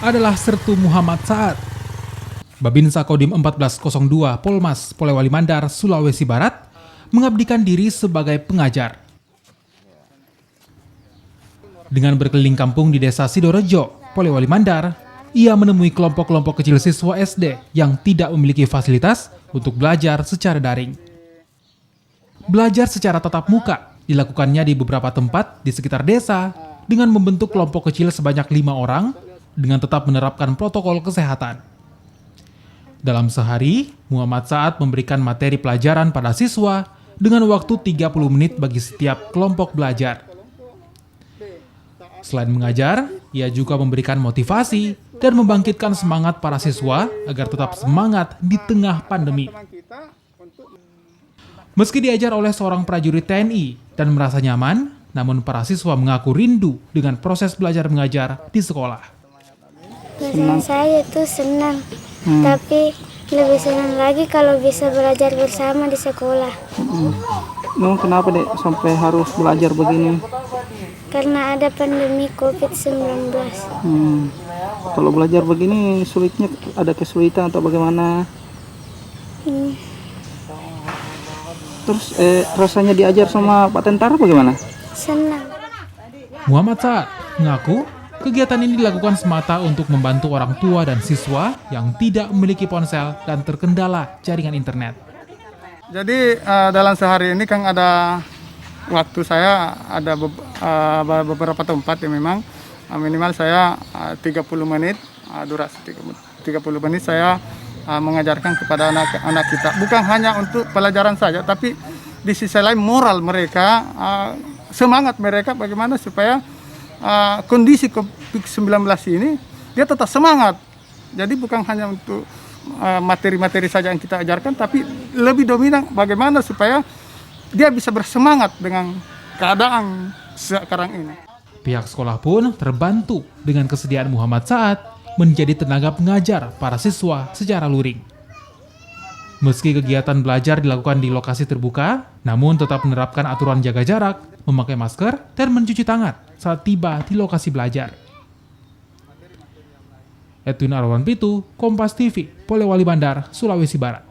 adalah Sertu Muhammad Saad, Babinsa Kodim 1402 Polmas, Polewali Mandar, Sulawesi Barat, mengabdikan diri sebagai pengajar. Dengan berkeliling kampung di desa Sidorejo, Polewali Mandar, ia menemui kelompok-kelompok kecil siswa SD yang tidak memiliki fasilitas untuk belajar secara daring. Belajar secara tatap muka dilakukannya di beberapa tempat di sekitar desa dengan membentuk kelompok kecil sebanyak 5 orang dengan tetap menerapkan protokol kesehatan. Dalam sehari, Muhammad Saad memberikan materi pelajaran pada siswa dengan waktu 30 menit bagi setiap kelompok belajar. Selain mengajar, ia juga memberikan motivasi dan membangkitkan semangat para siswa agar tetap semangat di tengah pandemi. Meski diajar oleh seorang prajurit TNI dan merasa nyaman, namun para siswa mengaku rindu dengan proses belajar mengajar di sekolah. Perasaan saya itu senang, tapi lebih senang lagi kalau bisa belajar bersama di sekolah. Kenapa dek sampai harus belajar begini? Karena ada pandemi COVID-19. Kalau belajar begini sulitnya, ada kesulitan atau bagaimana? Terus rasanya diajar sama Pak Tentara bagaimana? Senang. Muhammad Saad mengaku kegiatan ini dilakukan semata untuk membantu orang tua dan siswa yang tidak memiliki ponsel dan terkendala jaringan internet. Jadi dalam sehari ini kan ada waktu saya ada beberapa tempat yang memang minimal saya 30 menit, durasi 30 menit saya mengajarkan kepada anak-anak kita. Bukan hanya untuk pelajaran saja, tapi di sisi lain moral mereka, semangat mereka bagaimana supaya kondisi COVID-19 ini dia tetap semangat. Jadi bukan hanya untuk materi-materi saja yang kita ajarkan, tapi lebih dominan bagaimana supaya dia bisa bersemangat dengan keadaan sekarang ini. Pihak sekolah pun terbantu dengan kesediaan Muhammad Saad menjadi tenaga pengajar para siswa secara luring. Meski kegiatan belajar dilakukan di lokasi terbuka, namun tetap menerapkan aturan jaga jarak, memakai masker, dan mencuci tangan saat tiba di lokasi belajar. Edwin Arwan Pitu, Kompas TV, Polewali Mandar, Sulawesi Barat.